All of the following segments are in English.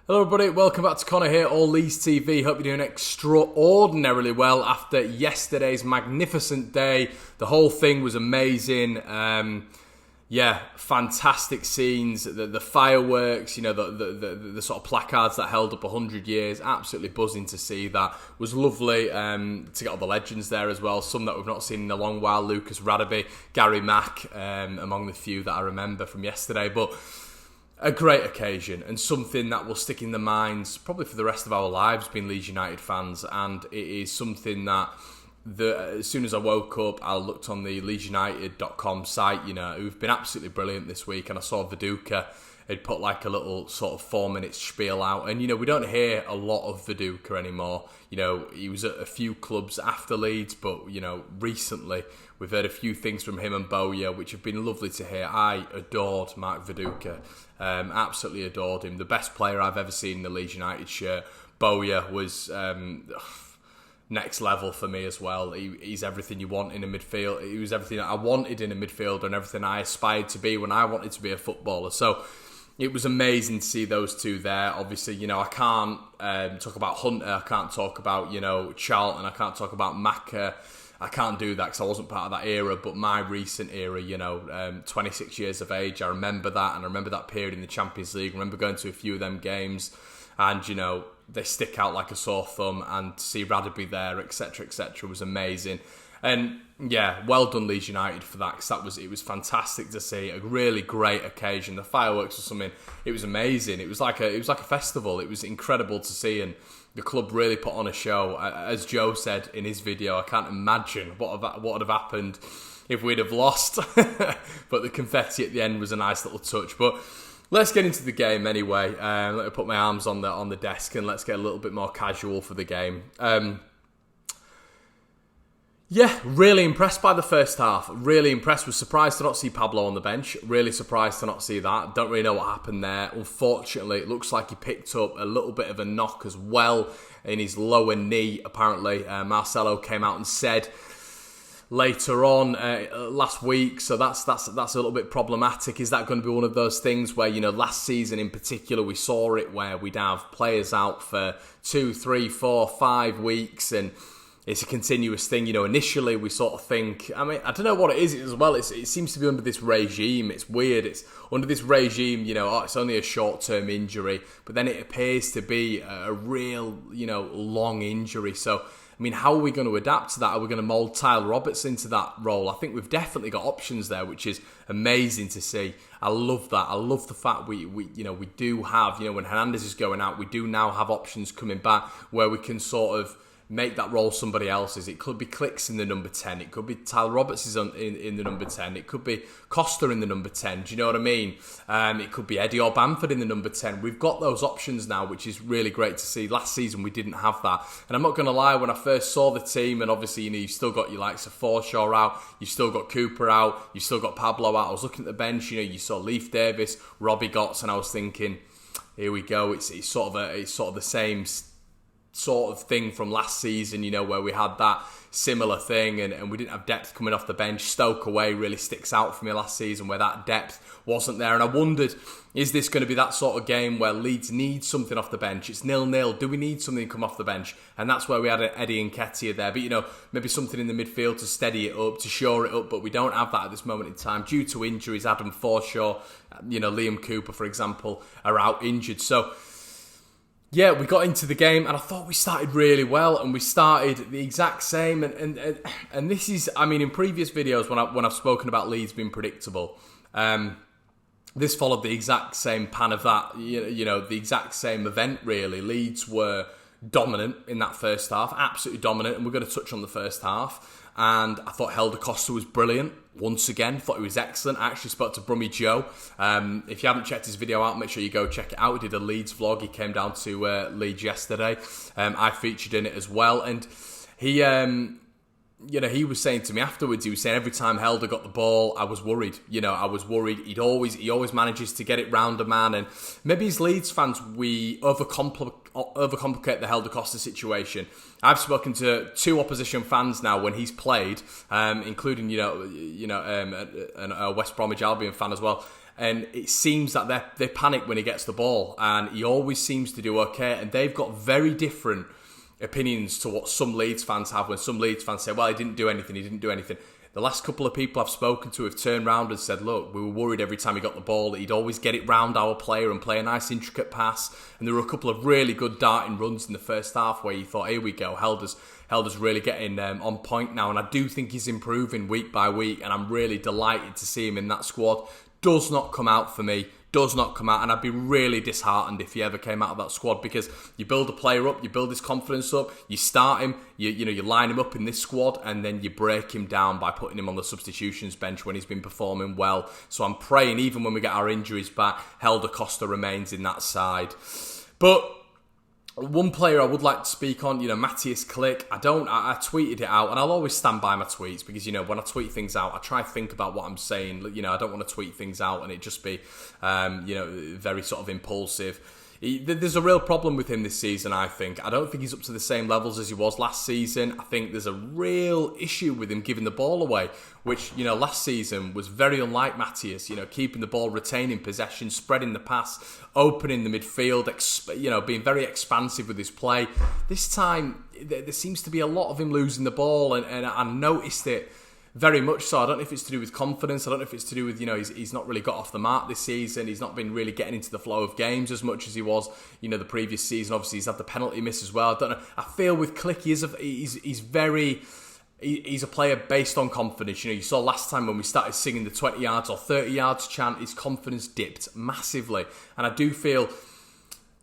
Hello everybody, welcome back to Conor here, all Leeds TV. Hope you're doing extraordinarily well after yesterday's magnificent day. The whole thing was amazing. Fantastic scenes. The fireworks, the sort of placards that held up 100 years. Absolutely buzzing to see that. It was lovely to get all the legends there as well. Some that we've not seen in a long while. Lucas Radaby, Gary Mack, among the few that I remember from yesterday. But a great occasion and something that will stick in the minds probably for the rest of our lives being Leeds United fans, and it is something that as soon as I woke up I looked on the leedsunited.com site, who've been absolutely brilliant this week, and I saw Viduka had put like a little sort of 4-minute spiel out, and we don't hear a lot of Viduka anymore. He was at a few clubs after Leeds, but recently we've heard a few things from him and Bowyer which have been lovely to hear. I adored Mark Viduka, absolutely adored him. The best player I've ever seen in the Leeds United shirt. Bowyer was next level for me as well. He's everything you want in a midfield. He was everything I wanted in a midfielder and everything I aspired to be when I wanted to be a footballer. So it was amazing to see those two there. Obviously, I can't talk about Hunter, I can't talk about, Charlton, I can't talk about Macca. I can't do that because I wasn't part of that era, but my recent era, 26 years of age, I remember that, and I remember that period in the Champions League. I remember going to a few of them games, and, they stick out like a sore thumb, and to see Radaby there, etc., was amazing. And yeah, well done Leeds United for that, because it was fantastic to see. A really great occasion. The fireworks or something, it was amazing. It was like a festival. It was incredible to see, and the club really put on a show. As Joe said in his video, I can't imagine what would have happened if we'd have lost. But the confetti at the end was a nice little touch. But let's get into the game anyway. Let me put my arms on the desk and let's get a little bit more casual for the game. Really impressed by the first half. Really impressed. Was surprised to not see Pablo on the bench. Really surprised to not see that. Don't really know what happened there. Unfortunately, it looks like he picked up a little bit of a knock as well in his lower knee, apparently. Marcelo came out and said later on last week, so that's a little bit problematic. Is that going to be one of those things where, last season in particular we saw it where we'd have players out for 2, 3, 4, 5 weeks, and it's a continuous thing. Initially we sort of think, I don't know what it is as well. It seems to be under this regime. It's weird. It's under this regime, it's only a short-term injury, but then it appears to be a real, long injury. So, how are we going to adapt to that? Are we going to mould Tyler Roberts into that role? I think we've definitely got options there, which is amazing to see. I love that. I love the fact we do have, when Hernandez is going out, we do now have options coming back where we can sort of make that role somebody else's. It could be Clicks in the number 10. It could be Tyler Roberts is in the number 10. It could be Costa in the number 10. Do you know what I mean? It could be Eddie or Bamford in the number 10. We've got those options now, which is really great to see. Last season we didn't have that. And I'm not going to lie, when I first saw the team, and obviously you've still got your likes of Forshaw out, you've still got Cooper out, you've still got Pablo out. I was looking at the bench, you saw Leif Davis, Robbie Gotts, and I was thinking, here we go. It's sort of the same sort of thing from last season, where we had that similar thing and we didn't have depth coming off the bench. Stoke away really sticks out for me last season where that depth wasn't there, and I wondered, is this going to be that sort of game where Leeds need something off the bench? It's 0-0. Do we need something to come off the bench? And that's where we had Eddie Nketiah there, but maybe something in the midfield to steady it up, to shore it up, but we don't have that at this moment in time due to injuries. Adam Forshaw, Liam Cooper, for example, are out injured. So yeah, we got into the game and I thought we started really well, and we started the exact same. And this is, in previous videos when I've spoken about Leeds being predictable, this followed the exact same pan of that, the exact same event really. Leeds were dominant in that first half, absolutely dominant, and we're going to touch on the first half. And I thought Helder Costa was brilliant. Once again, thought he was excellent. I actually spoke to Brummy Joe. If you haven't checked his video out, make sure you go check it out. He did a Leeds vlog. He came down to Leeds yesterday. I featured in it as well. And he he was saying to me afterwards, he was saying every time Helder got the ball, I was worried. I was worried. He always manages to get it round a man. And maybe as Leeds fans, we overcomplicate the Helder Costa situation. I've spoken to 2 opposition fans now when he's played, including a West Bromwich Albion fan as well. and it seems that they panic when he gets the ball, and he always seems to do okay. And they've got very different opinions to what some Leeds fans have, when some Leeds fans say, well, he didn't do anything. The last couple of people I've spoken to have turned round and said, look, we were worried every time he got the ball that he'd always get it round our player and play a nice intricate pass. And there were a couple of really good darting runs in the first half where you thought, here we go, Heldens really getting on point now. And I do think he's improving week by week, and I'm really delighted to see him in that squad. Does not come out for me. Does not come out, and I'd be really disheartened if he ever came out of that squad, because you build a player up, you build his confidence up, you start him, you line him up in this squad, and then you break him down by putting him on the substitutions bench when he's been performing well. So I'm praying, even when we get our injuries back, Helder Costa remains in that side. But one player I would like to speak on, Matthias Klick. I tweeted it out, and I'll always stand by my tweets, because, when I tweet things out, I try to think about what I'm saying. I don't want to tweet things out and it just be, very sort of impulsive. There's a real problem with him this season, I think. I don't think he's up to the same levels as he was last season. I think there's a real issue with him giving the ball away, which, last season was very unlike Matthias, keeping the ball, retaining possession, spreading the pass, opening the midfield, being very expansive with his play. This time, there seems to be a lot of him losing the ball, and I noticed it very much so. I don't know if it's to do with confidence. I don't know if it's to do with, he's not really got off the mark this season. He's not been really getting into the flow of games as much as he was, the previous season. Obviously, he's had the penalty miss as well. I don't know. I feel with Klick, he's a player based on confidence. You saw last time when we started singing the 20 yards or 30 yards chant, his confidence dipped massively. And I do feel,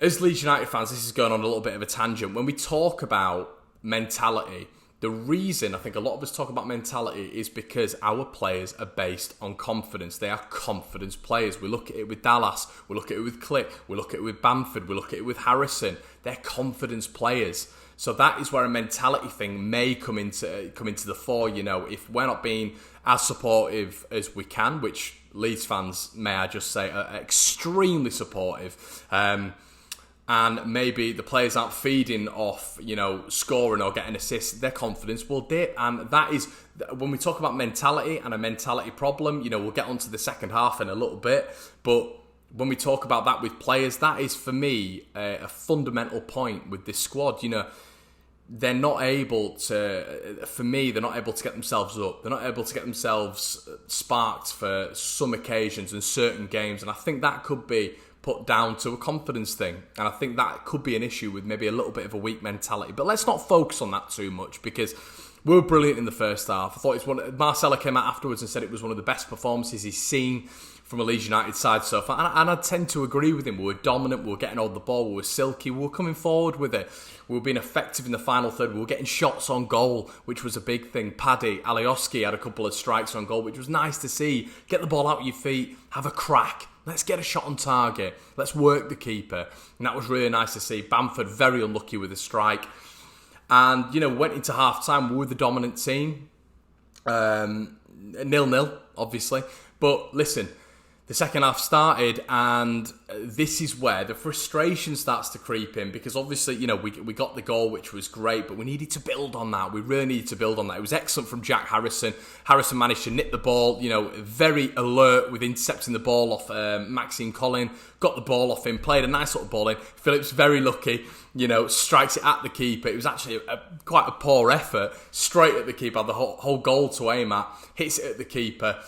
as Leeds United fans, this is going on a little bit of a tangent. When we talk about mentality, the reason I think a lot of us talk about mentality is because our players are based on confidence. They are confidence players. We look at it with Dallas, we look at it with Klick, we look at it with Bamford, we look at it with Harrison. They're confidence players. So that is where a mentality thing may come into the fore. If we're not being as supportive as we can, which Leeds fans, may I just say, are extremely supportive. And maybe the players aren't feeding off, scoring or getting assists, their confidence will dip. And that is, when we talk about mentality and a mentality problem, we'll get onto the second half in a little bit. But when we talk about that with players, that is, for me, a fundamental point with this squad. They're not able to, for me, they're not able to get themselves up. They're not able to get themselves sparked for some occasions and certain games. And I think that could be put down to a confidence thing, and I think that could be an issue with maybe a little bit of a weak mentality. But let's not focus on that too much, because we were brilliant in the first half. I thought Marcelo came out afterwards and said it was one of the best performances he's seen from a Leeds United side so far, and I tend to agree with him. We were dominant, we were getting hold of the ball, we were silky, we were coming forward with it, we were being effective in the final third, we were getting shots on goal, which was a big thing. Paddy Alioski had a couple of strikes on goal, which was nice to see. Get the ball out of your feet, have a crack. Let's get a shot on target. Let's work the keeper. And that was really nice to see. Bamford very unlucky with a strike. And, went into half-time. We were the dominant team. 0-0, obviously. But listen, the second half started, and this is where the frustration starts to creep in, because obviously, we got the goal, which was great, but we needed to build on that. We really needed to build on that. It was excellent from Jack Harrison. Harrison managed to nip the ball, very alert with intercepting the ball off Maxime Collin, got the ball off him, played a nice little ball in. Phillips, very lucky, strikes it at the keeper. It was actually quite a poor effort, straight at the keeper, had the whole goal to aim at, hits it at the keeper.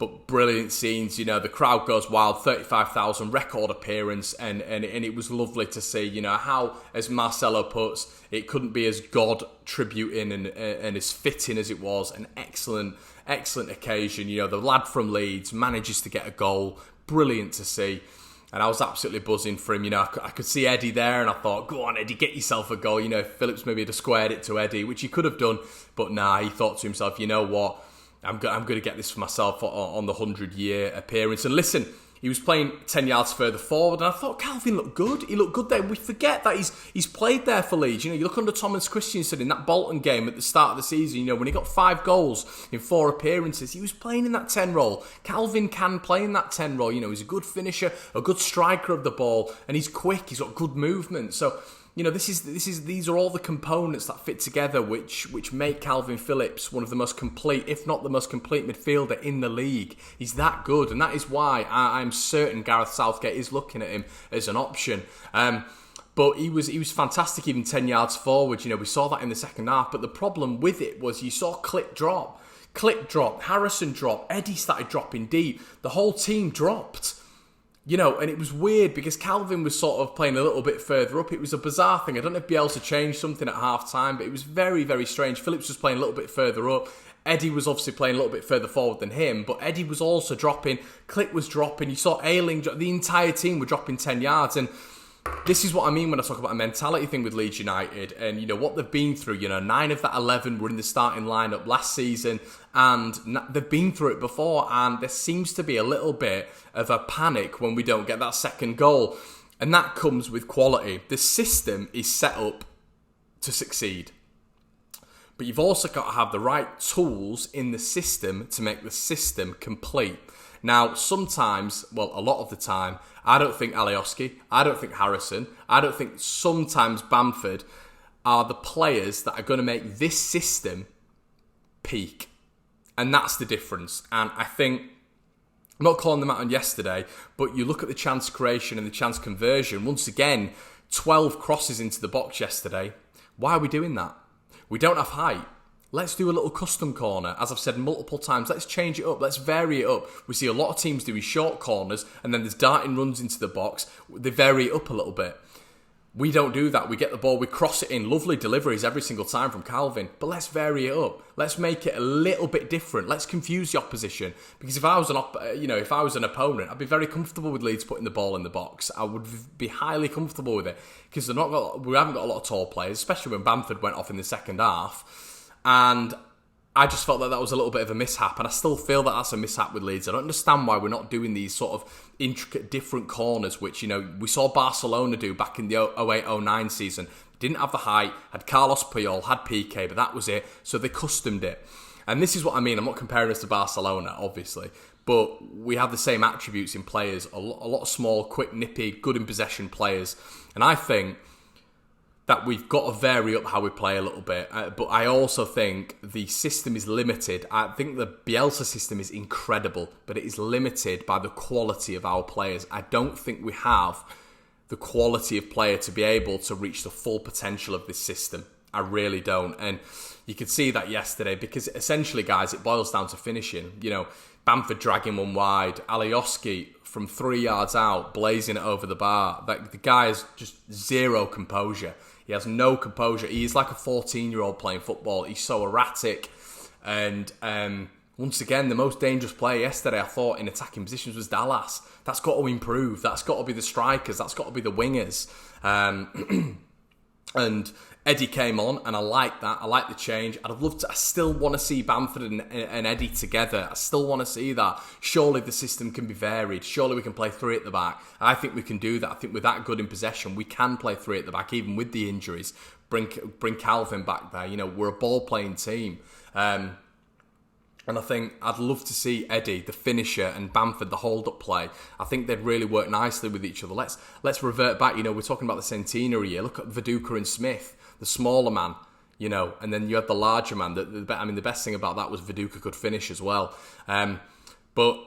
But brilliant scenes, the crowd goes wild, 35,000, record appearance, and it was lovely to see, how, as Marcelo puts, it couldn't be as God tributing and as fitting as it was. An excellent occasion. The lad from Leeds manages to get a goal, brilliant to see. And I was absolutely buzzing for him. I could see Eddie there, and I thought, go on, Eddie, get yourself a goal. If Phillips maybe had squared it to Eddie, which he could have done, but nah, he thought to himself, you know what? I'm going to get this for myself on the 100-year appearance. And listen, he was playing 10 yards further forward, and I thought Calvin looked good. He looked good there. We forget that he's played there for Leeds. You look under Thomas Christiansen in that Bolton game at the start of the season, when he got 5 goals in 4 appearances, he was playing in that 10 role. Calvin can play in that 10 role. He's a good finisher, a good striker of the ball, and he's quick. He's got good movement. So, these are all the components that fit together, which make Kalvin Phillips one of the most complete, if not the most complete midfielder in the league. He's that good, and that is why I'm certain Gareth Southgate is looking at him as an option. But he was fantastic even 10 yards forward. We saw that in the second half. But the problem with it was you saw Click drop, Harrison drop, Eddie started dropping deep. The whole team dropped. And it was weird because Kalvin was sort of playing a little bit further up. It was a bizarre thing. I don't know if Bielsa changed something at half-time, but it was very, very strange. Phillips was playing a little bit further up. Eddie was obviously playing a little bit further forward than him, but Eddie was also dropping. Click was dropping. You saw Ayling drop. The entire team were dropping 10 yards. And this is what I mean when I talk about a mentality thing with Leeds United and, what they've been through. 9 of that 11 were in the starting lineup last season and they've been through it before, and there seems to be a little bit of a panic when we don't get that second goal. And that comes with quality. The system is set up to succeed. But you've also got to have the right tools in the system to make the system complete. Now, sometimes, well, a lot of the time, I don't think Alioski, I don't think Harrison, I don't think sometimes Bamford are the players that are going to make this system peak. And that's the difference. And I think, I'm not calling them out on yesterday, but you look at the chance creation and the chance conversion. Once again, 12 crosses into the box yesterday. Why are we doing that? We don't have height. Let's do a little custom corner. As I've said multiple times, let's change it up. Let's vary it up. We see a lot of teams doing short corners and then there's darting runs into the box. They vary it up a little bit. We don't do that. We get the ball, we cross it in. Lovely deliveries every single time from Kalvin. But let's vary it up. Let's make it a little bit different. Let's confuse the opposition. Because if I was an opponent, I'd be very comfortable with Leeds putting the ball in the box. I would be highly comfortable with it because we haven't got a lot of tall players, especially when Bamford went off in the second half. And I just felt that was a little bit of a mishap, and I still feel that that's a mishap with Leeds. I don't understand why we're not doing these sort of intricate different corners, which, we saw Barcelona do back in the 08-09 season. Didn't have the height, had Carlos Puyol, had PK, but that was it. So they customed it. And this is what I mean. I'm not comparing us to Barcelona, obviously, but we have the same attributes in players. A lot of small, quick, nippy, good in possession players. And I think that we've got to vary up how we play a little bit. But I also think the system is limited. I think the Bielsa system is incredible, but it is limited by the quality of our players. I don't think we have the quality of player to be able to reach the full potential of this system. I really don't. And you could see that yesterday because essentially, guys, it boils down to finishing. Bamford dragging one wide, Alioski from 3 yards out, blazing it over the bar. The guy has just zero composure. He has no composure. He is like a 14-year-old playing football. He's so erratic. And once again, the most dangerous player yesterday, I thought, in attacking positions was Dallas. That's got to improve. That's got to be the strikers. That's got to be the wingers. And Eddie came on, and I like that. I like the change. I still want to see Bamford and Eddie together. I still want to see that. Surely the system can be varied. Surely we can play 3 at the back. I think we can do that. I think we're that good in possession. We can play 3 at the back, even with the injuries. Bring Kalvin back there. We're a ball-playing team. And I think I'd love to see Eddie, the finisher, and Bamford, the hold-up play. I think they'd really work nicely with each other. Let's revert back. We're talking about the centenary year. Look at Viduka and Smith, the smaller man, and then you had the larger man. The best thing about that was Viduka could finish as well. But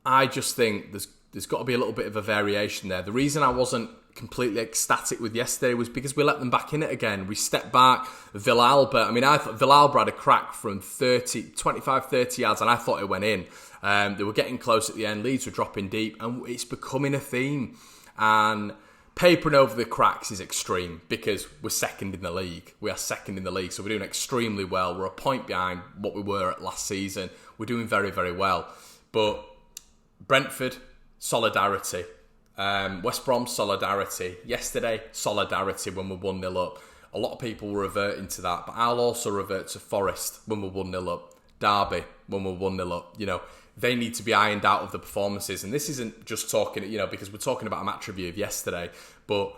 I just think there's got to be a little bit of a variation there. The reason I wasn't completely ecstatic with yesterday was because we let them back in it again. We stepped back. Villalba, I thought Villalba had a crack from 25, 30 yards, and I thought it went in. They were getting close at the end. Leeds were dropping deep, and it's becoming a theme. And papering over the cracks is extreme because we're second in the league. We are second in the league, so we're doing extremely well. We're a point behind what we were at last season. We're doing very, very well. But Brentford, solidarity. West Brom, solidarity. Yesterday, solidarity when we're 1-0 up. A lot of people were reverting to that, but I'll also revert to Forest when we're 1-0 up. Derby when we're 1-0 up. They need to be ironed out of the performances. And this isn't just talking, because we're talking about a match review of yesterday, but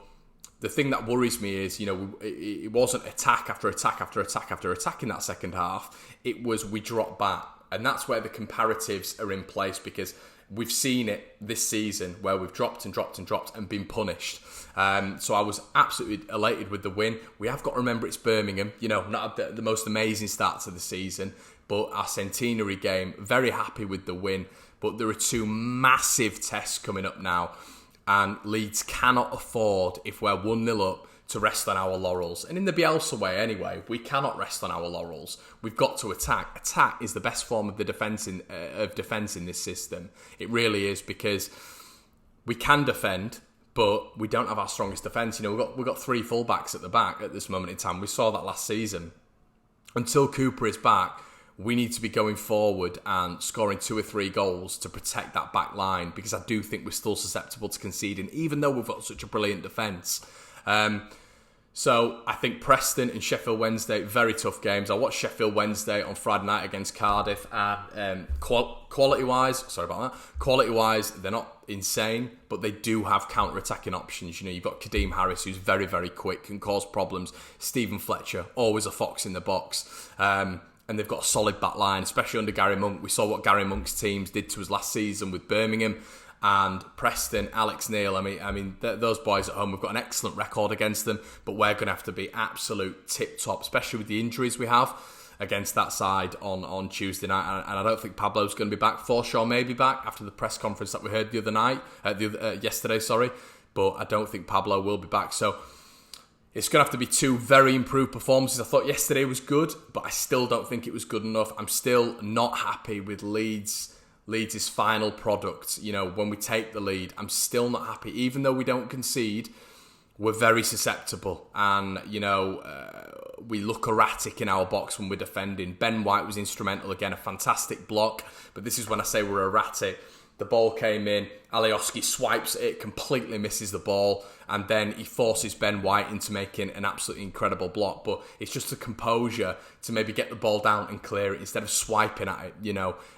the thing that worries me is, it wasn't attack after attack after attack after attack in that second half. It was we dropped back. And that's where the comparatives are in place because we've seen it this season where we've dropped and been punished. So I was absolutely elated with the win. We have got to remember it's Birmingham, not the most amazing start to the season, but our centenary game, very happy with the win. But there are two massive tests coming up now, and Leeds cannot afford, if we're 1-0 up, to rest on our laurels. And in the Bielsa way anyway, we cannot rest on our laurels. We've got to attack. Attack is the best form of defence in this system. It really is, because we can defend, but we don't have our strongest defence. We've got 3 full-backs at the back at this moment in time. We saw that last season. Until Cooper is back, we need to be going forward and scoring 2 or 3 goals to protect that back line, because I do think we're still susceptible to conceding, even though we've got such a brilliant defence. So I think Preston and Sheffield Wednesday, very tough games. I watched Sheffield Wednesday on Friday night against Cardiff. Quality-wise, they're not insane, but they do have counter-attacking options. You've got Kadeem Harris, who's very, very quick, can cause problems. Stephen Fletcher, always a fox in the box. And they've got a solid back line, especially under Gary Monk. We saw what Gary Monk's teams did to us last season with Birmingham. And Preston, Alex Neil, those boys at home, we've got an excellent record against them, but we're going to have to be absolute tip-top, especially with the injuries we have against that side on Tuesday night. And I don't think Pablo's going to be back. Forshaw may be back after the press conference that we heard yesterday, but I don't think Pablo will be back. So it's going to have to be 2 very improved performances. I thought yesterday was good, but I still don't think it was good enough. I'm still not happy with Leeds' final product. When we take the lead, I'm still not happy. Even though we don't concede, we're very susceptible, and we look erratic in our box when we're defending. Ben White was instrumental again, a fantastic block, but this is when I say we're erratic. The ball came in, Alioski swipes it, completely misses the ball, and then he forces Ben White into making an absolutely incredible block. But it's just the composure to maybe get the ball down and clear it instead of swiping at it,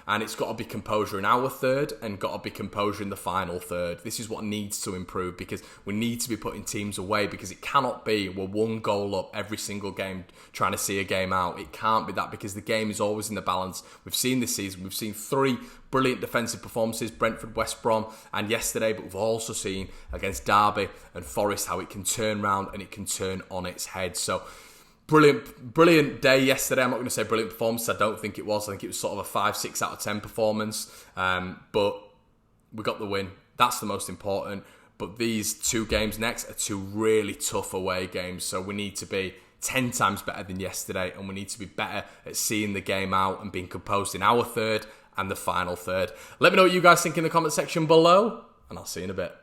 And it's got to be composure in our third and got to be composure in the final third. This is what needs to improve, because we need to be putting teams away, because it cannot be we're 1 goal up every single game trying to see a game out. It can't be that, because the game is always in the balance. We've seen this season, we've seen 3 brilliant defensive performances, Brentford, West Brom and yesterday, but we've also seen against Derby and Forest how it can turn round and it can turn on its head. So brilliant day yesterday. I'm not going to say brilliant performance, I don't think it was. I think it was sort of a 5-6 out of 10 performance, but we got the win. That's the most important. But these 2 games next are 2 really tough away games, so we need to be 10 times better than yesterday, and we need to be better at seeing the game out and being composed in our third and the final third. Let me know what you guys think in the comment section below, and I'll see you in a bit.